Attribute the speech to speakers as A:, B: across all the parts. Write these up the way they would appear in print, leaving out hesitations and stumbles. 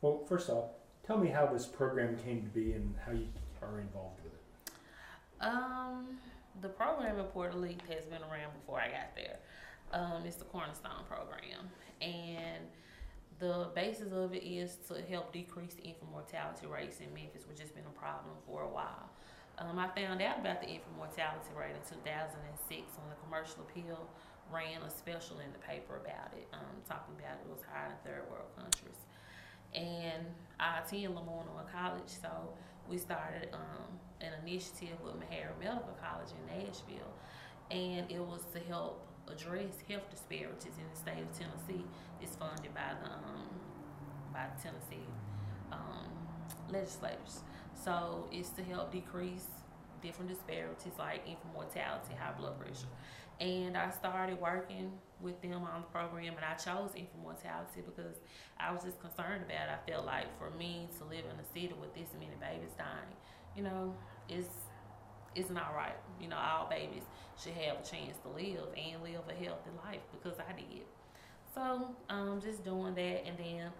A: Well, first off, tell me how this program came to be and how you are involved with it.
B: Um, the program in Puerto League has been around before I got there. It's the Cornerstone program, and the basis of it is to help decrease the infant mortality rates in Memphis, which has been a problem for a while. I found out about the infant mortality rate in 2006 when the Commercial Appeal ran a special in the paper about it, talking about it was higher in third world countries. And I attend Lamona College, so we started an initiative with Mahara Medical College in Nashville, and it was to help address health disparities in the state of Tennessee. It's funded by the Tennessee um, legislators. So it's to help decrease different disparities like infant mortality, high blood pressure. And I started working with them on the program, and I chose infant mortality because I was just concerned about it. I felt like for me to live in a city with this many babies dying, you know, it's not right. You know, all babies should have a chance to live and live a healthy life because I did. So just doing that, and then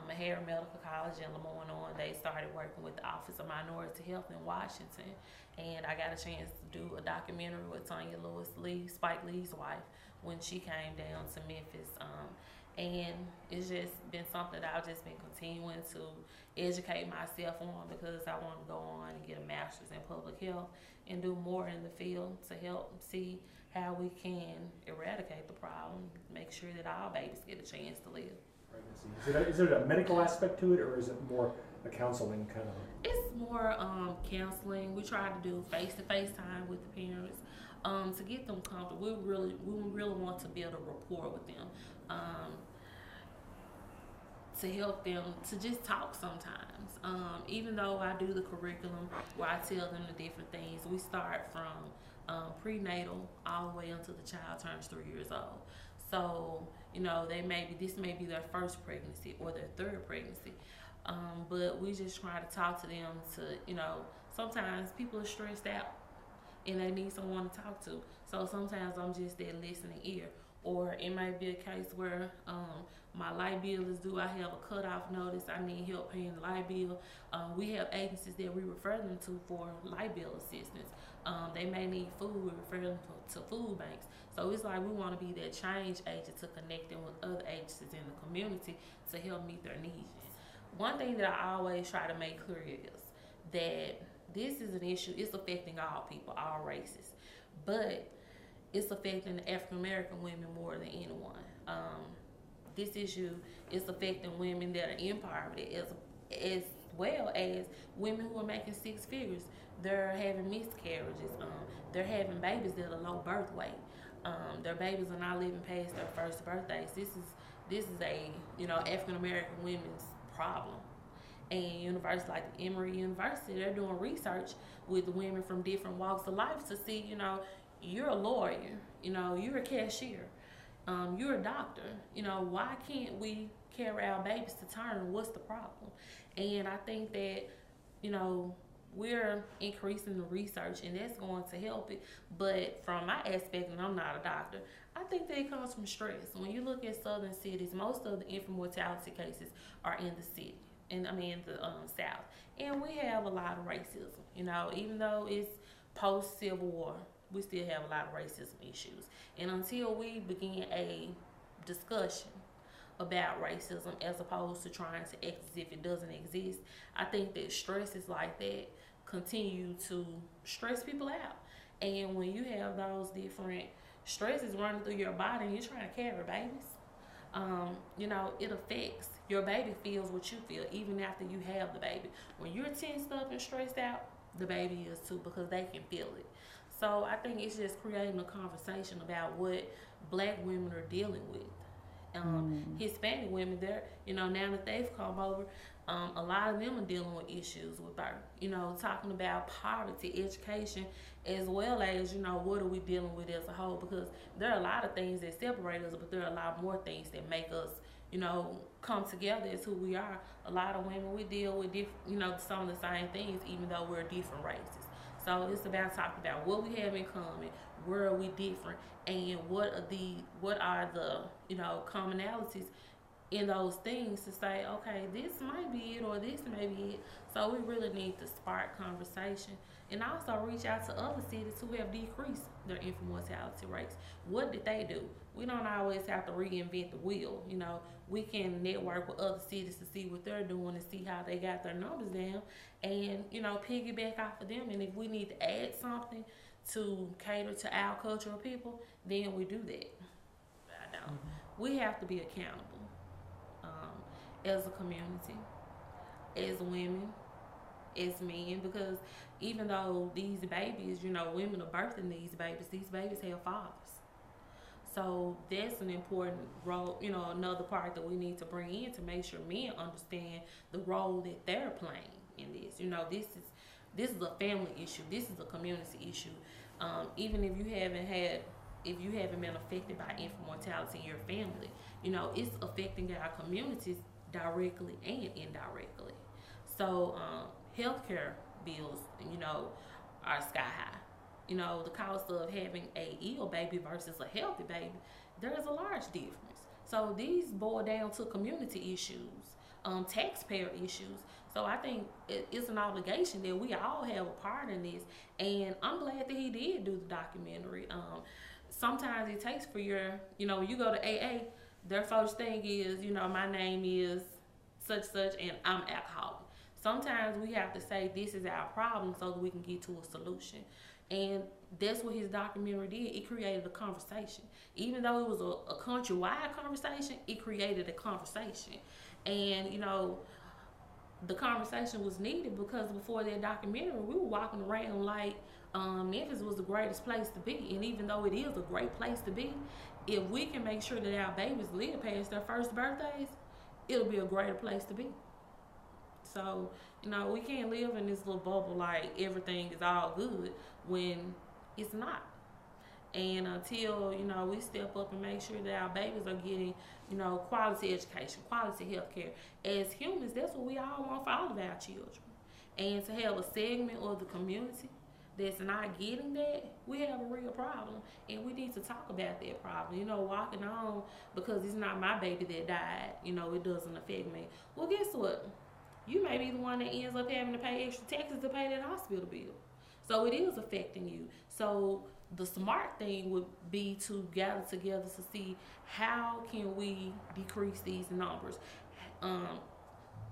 B: Mahara Medical College in Lemoyne, they started working with the Office of Minority Health in Washington, and I got a chance to do a documentary with Tanya Lewis Lee, Spike Lee's wife, when she came down to Memphis. And it's just been something that I've just been continuing to educate myself on because I want to go on and get a master's in public health and do more in the field to help see how we can eradicate the problem, make sure that all babies get a chance to live.
A: Right, I see. Is it a medical aspect to it, or is it more a counseling kind of?
B: It's more counseling. We try to do face-to-face time with the parents to get them comfortable. We really want to build a rapport with them. To help them to just talk sometimes. Even though I do the curriculum where I tell them the different things, we start from prenatal all the way until the child turns 3 years old. So, you know, this may be their first pregnancy or their third pregnancy. But we just try to talk to them to, you know, sometimes people are stressed out and they need someone to talk to. So sometimes I'm just that listening ear. Or it might be a case where my light bill is due. I have a cutoff notice. I need help paying the light bill. We have agencies that we refer them to for light bill assistance. They may need food. We refer them to food banks. So it's like we want to be that change agent to connect them with other agencies in the community to help meet their needs. One thing that I always try to make clear is that this is an issue. It's affecting all people, all races. But it's affecting the African American women more than anyone. This issue is affecting women that are in poverty as well as women who are making six figures. They're having miscarriages. They're having babies that are low birth weight. Their babies are not living past their first birthdays. This is a African American women's problem. And universities like Emory University, they're doing research with women from different walks of life to see, you're a lawyer, you're a cashier, you're a doctor, why can't we carry our babies to term? What's the problem? And I think that, we're increasing the research and that's going to help it. But from my aspect, and I'm not a doctor, I think that it comes from stress. When you look at southern cities, most of the infant mortality cases are in the city. In the South. And we have a lot of racism, even though it's post-Civil War, we still have a lot of racism issues. And until we begin a discussion about racism as opposed to trying to act as if it doesn't exist, I think that stresses like that continue to stress people out. And when you have those different stresses running through your body and you're trying to carry babies, it affects your baby feels what you feel even after you have the baby. When you're tensed up and stressed out, the baby is too because they can feel it. So I think it's just creating a conversation about what black women are dealing with. Hispanic women, they're, now that they've come over, a lot of them are dealing with issues with birth, talking about poverty, education, as well as, what are we dealing with as a whole, because there are a lot of things that separate us, but there are a lot more things that make us, come together as who we are. A lot of women, we deal with different, some of the same things, even though we're different races. So it's about talking about what we have in common, where are we different, and what are the commonalities in those things to say, okay, this might be it or this may be it. So we really need to spark conversation and also reach out to other cities who have decreased their infant mortality rates. What did they do? We don't always have to reinvent the wheel. You know, we can network with other cities to see what they're doing and see how they got their numbers down and, you know, piggyback off of them. And if we need to add something to cater to our cultural people, then we do that. I don't. Mm-hmm. We have to be accountable as a community, as women, as men, because even though these babies, you know, women are birthing these babies have fathers. So that's an important role, you know, another part that we need to bring in to make sure men understand the role that they're playing in this. You know, this is a family issue. This is a community issue. Even if you haven't been affected by infant mortality in your family, you know, it's affecting our communities directly and indirectly. So healthcare bills, you know, are sky high. You know, the cost of having a ill baby versus a healthy baby, there is a large difference. So these boil down to community issues, taxpayer issues. So I think it's an obligation that we all have a part in this. And I'm glad that he did do the documentary. Sometimes it takes for your, you know, when you go to AA, their first thing is, you know, my name is such and I'm alcoholic. Sometimes we have to say this is our problem so that we can get to a solution. And that's what his documentary did. It created a conversation. Even though it was a countrywide conversation, it created a conversation. And, you know, the conversation was needed because before that documentary, we were walking around like Memphis was the greatest place to be. And even though it is a great place to be, if we can make sure that our babies live past their first birthdays, it'll be a greater place to be. So, you know, we can't live in this little bubble like everything is all good when it's not. And until, you know, we step up and make sure that our babies are getting, you know, quality education, quality health care. As humans, that's what we all want for all of our children. And to have a segment of the community that's not getting that, we have a real problem. And we need to talk about that problem. You know, walking on because it's not my baby that died, you know, it doesn't affect me. Well, guess what? You may be the one that ends up having to pay extra taxes to pay that hospital bill. So it is affecting you. So the smart thing would be to gather together to see how can we decrease these numbers. I'm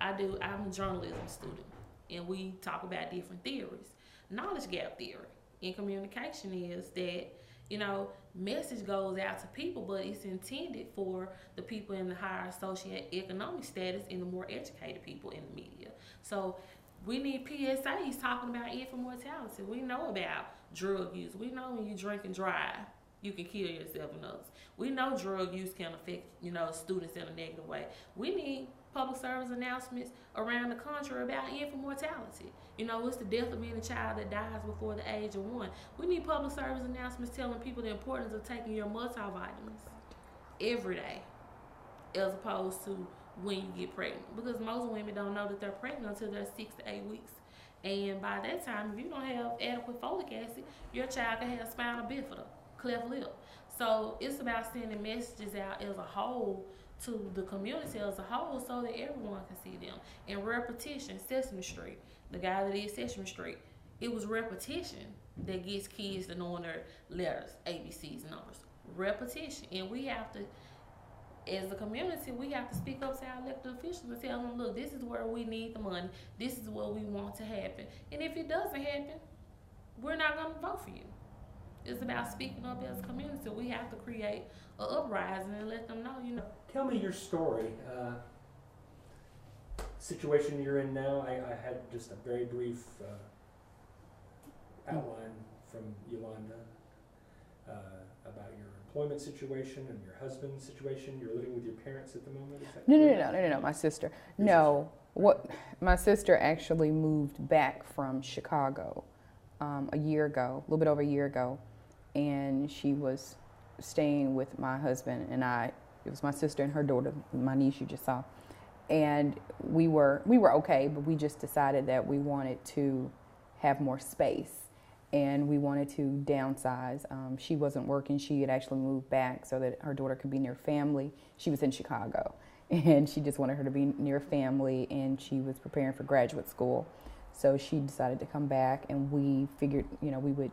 B: a journalism student, and we talk about different theories. Knowledge gap theory in communication is that, you know, message goes out to people, but it's intended for the people in the higher socioeconomic status and the more educated people in the media. So we need PSAs talking about infant mortality. We know about drug use. We know when you drink and drive, you can kill yourself and others. We know drug use can affect, you know, students in a negative way. We need public service announcements around the country about infant mortality. You know, it's the death of any child that dies before the age of 1. We need public service announcements telling people the importance of taking your multivitamins every day, as opposed to when you get pregnant. Because most women don't know that they're pregnant until they're 6 to 8 weeks. And by that time, if you don't have adequate folic acid, your child can have spinal bifida, cleft lip. So it's about sending messages out as a whole to the community as a whole so that everyone can see them. And repetition, Sesame Street, the guy that did Sesame Street, it was repetition that gets kids to knowing their letters, ABCs, numbers. Repetition. And we have to, as a community, we have to speak up to our elected officials and tell them, look, this is where we need the money. This is what we want to happen. And if it doesn't happen, we're not going to vote for you. It's about speaking up as a community. We have to create an uprising and let them know, you know.
A: Tell me your story. Situation you're in now. I had just a very brief outline from Yolanda about your employment situation and your husband's situation. You're living with your parents at the moment. Is that
C: No. My sister. No. What? My sister actually moved back from Chicago a year ago, a little bit over a year ago, and she was staying with my husband and I. It was my sister and her daughter, my niece you just saw, and we were okay, but we just decided that we wanted to have more space and we wanted to downsize. She wasn't working. She had actually moved back so that her daughter could be near family. She was in Chicago, and she just wanted her to be near family, and she was preparing for graduate school. So she decided to come back, and we figured, we would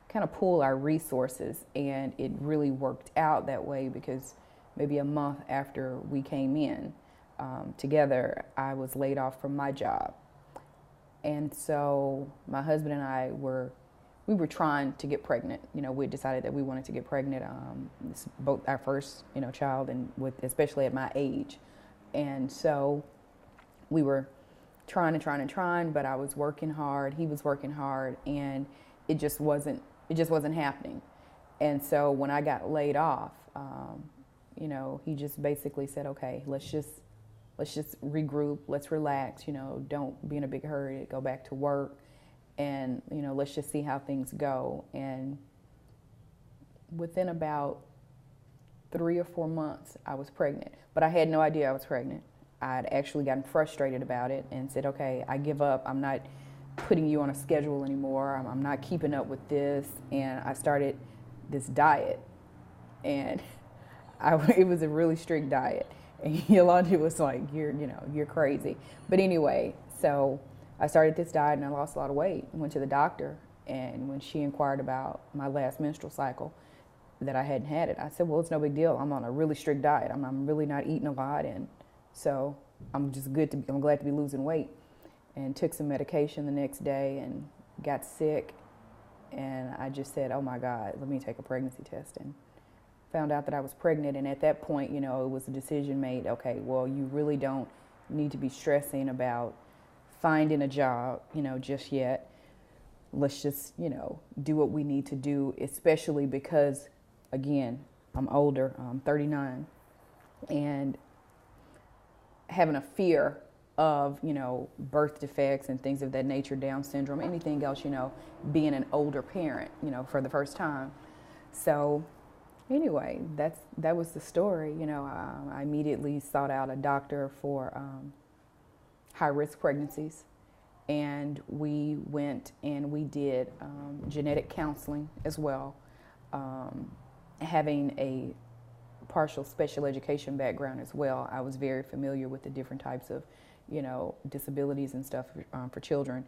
C: kind of pool our resources, and it really worked out that way because maybe a month after we came in together, I was laid off from my job. And so my husband and I we were trying to get pregnant. We decided that we wanted to get pregnant, both our first, child, and especially at my age. And so we were trying, but I was working hard, he was working hard, and it just wasn't happening. And so when I got laid off, he just basically said, okay, let's just regroup, let's relax, don't be in a big hurry to go back to work, and, let's just see how things go. And within about 3 or 4 months, I was pregnant, but I had no idea I was pregnant. I'd actually gotten frustrated about it and said, okay, I give up. I'm not putting you on a schedule anymore. I'm not keeping up with this. And I started this diet, and it was a really strict diet. And Yolanda was like, you're crazy. But anyway, so I started this diet, and I lost a lot of weight. I went to the doctor, and when she inquired about my last menstrual cycle, that I hadn't had it, I said, well, it's no big deal. I'm on a really strict diet. I'm really not eating a lot, and so I'm glad to be losing weight. And took some medication the next day and got sick. And I just said, oh my God, let me take a pregnancy test, and found out that I was pregnant. And at that point, it was a decision made, okay, well, you really don't need to be stressing about finding a job, just yet. Let's just, do what we need to do, especially because, again, I'm older, I'm 39, and having a fear of, birth defects and things of that nature, Down syndrome, anything else, being an older parent, for the first time. So anyway, that was the story. I immediately sought out a doctor for high-risk pregnancies, and we went and we did genetic counseling as well. Having a partial special education background as well, I was very familiar with the different types of, disabilities and stuff for children,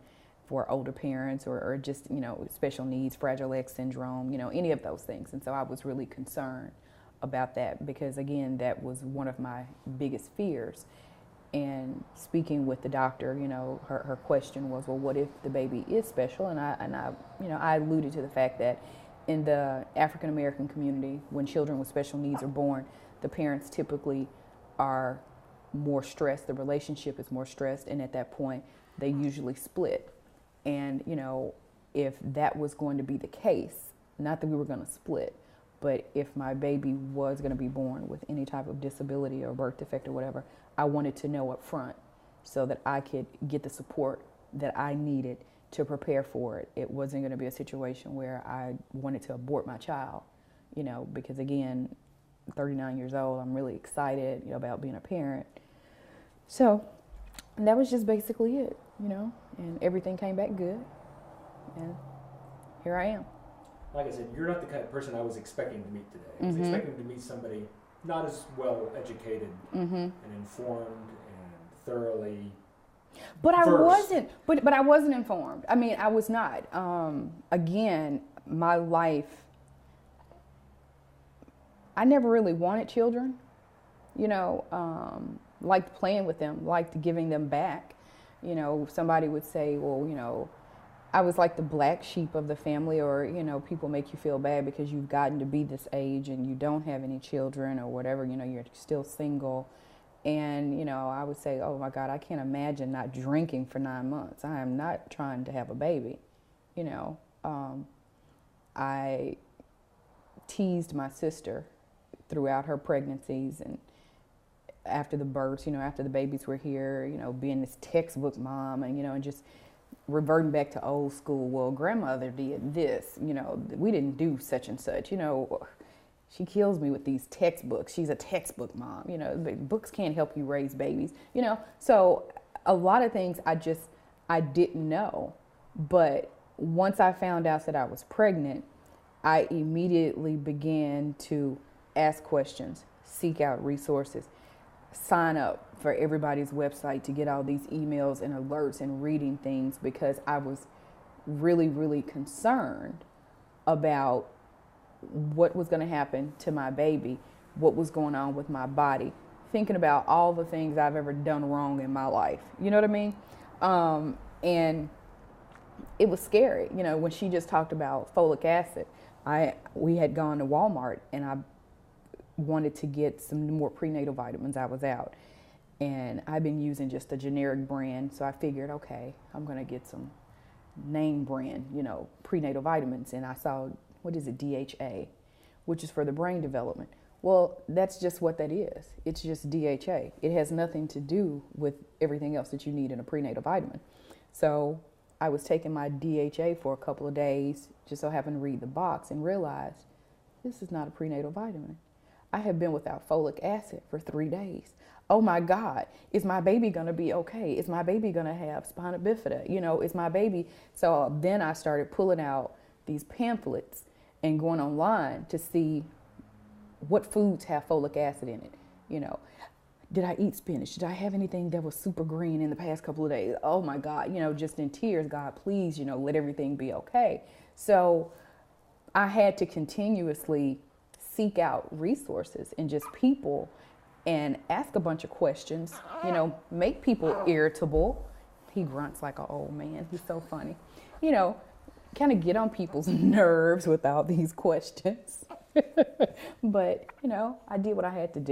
C: for older parents, or just, special needs, Fragile X syndrome, any of those things. And so I was really concerned about that because, again, that was one of my biggest fears. And speaking with the doctor, her question was, well, what if the baby is special? And I alluded to the fact that in the African American community, when children with special needs are born, the parents typically are more stressed, the relationship is more stressed, and at that point, they usually split. And, if that was going to be the case, not that we were going to split, but if my baby was going to be born with any type of disability or birth defect or whatever, I wanted to know up front so that I could get the support that I needed to prepare for it. It wasn't going to be a situation where I wanted to abort my child, because again, 39 years old, I'm really excited, about being a parent. So that was just basically it, and everything came back good, and here I am.
A: Like I said, you're not the kind of person I was expecting to meet today. I was expecting to meet somebody not as well educated and informed and thoroughly
C: But I
A: versed.
C: wasn't. But I wasn't informed. I mean, I was not. Again, my life. I never really wanted children. Liked playing with them, liked giving them back. Somebody would say, well, I was like the black sheep of the family, or, people make you feel bad because you've gotten to be this age and you don't have any children or whatever, you're still single. And, I would say, oh my God, I can't imagine not drinking for 9 months. I am not trying to have a baby. I teased my sister throughout her pregnancies and after the births, after the babies were here, being this textbook mom and just reverting back to old school. Well, grandmother did this, we didn't do such and such, she kills me with these textbooks. She's a textbook mom, books can't help you raise babies, So a lot of things I didn't know. But once I found out that I was pregnant, I immediately began to ask questions, seek out resources. sign up for everybody's website to get all these emails and alerts and reading things because I was really, really concerned about what was going to happen to my baby, what was going on with my body, thinking about all the things I've ever done wrong in my life. You know what I mean? And it was scary. You know, when she just talked about folic acid, we had gone to Walmart and I wanted to get some more prenatal vitamins. I was out and I've been using just a generic brand. So I figured, okay, I'm going to get some name brand, you know, prenatal vitamins. And I saw, what is it, DHA, which is for the brain development. Well, that's just what that is. It's just DHA. It has nothing to do with everything else that you need in a prenatal vitamin. So I was taking my DHA for a couple of days, just so happened to read the box and realized this is not a prenatal vitamin. I have been without folic acid for 3 days. Oh my God, is my baby gonna be okay? Is my baby gonna have spina bifida? You know, is my baby? So then I started pulling out these pamphlets and going online to see what foods have folic acid in it. You know, did I eat spinach? Did I have anything that was super green in the past couple of days? Oh my God, you know, just in tears, God, please, you know, let everything be okay. So I had to continuously seek out resources and just people and ask a bunch of questions, you know, make people irritable. He grunts like an old man. He's so funny. You know, kind of get on people's nerves with all these questions. But, you know, I did what I had to do.